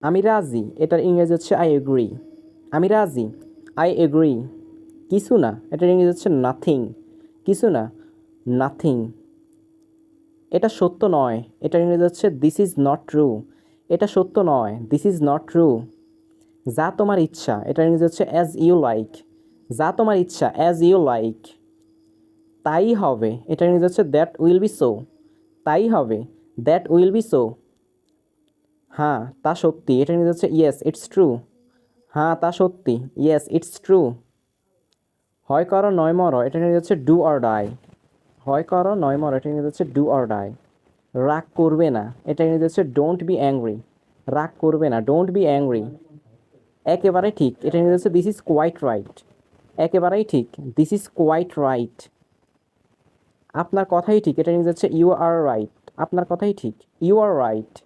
আমি রাজি, এটার ইংরেজি হচ্ছে আই এগ্রি। আমি রাজি, আই এগ্রি। কিছু না, এটার ইংরেজি হচ্ছে নাথিং। কিছু না, নাথিং। এটা সত্য নয়, এটার ইংরেজি হচ্ছে দিস ইজ নট ট্রু। এটা সত্য নয়, দিস ইজ নট ট্রু। যা তোমার ইচ্ছা, এটার ইংরেজি হচ্ছে অ্যাজ ইউ লাইক। যা তোমার ইচ্ছা, অ্যাজ ইউ লাইক। তাই হবে, এটার ইংরেজি হচ্ছে দ্যাট উইল বি সো। তাই হবে, দ্যাট উইল বি সো। হ্যাঁ তা সত্যি, এটার ইংরেজি হচ্ছে ইয়েস ইটস ট্রু। হ্যাঁ তা সত্যি, ইয়েস ইটস ট্রু। হয় করো নয় মরো, এটা ইংরেজি হচ্ছে ডু অর ডাই। হয় করো নয় মরো, এটা ইংরেজি হচ্ছে ডু অর ডাই। রাগ করবে না, এটা ইংরেজি হচ্ছে ডোন্ট বি অ্যাংরি। রাগ করবে না, ডোন্ট বি অ্যাংরি। একেবারে ঠিক, এটা ইংরেজি হচ্ছে দিস ইজ কোয়াইট রাইট। একেবারেই ঠিক, দিস ইজ কোয়াইট রাইট। আপনার কথাই ঠিক, এটা ইংরেজি হচ্ছে ইউ আর রাইট। আপনার কথাই ঠিক, ইউ আর রাইট।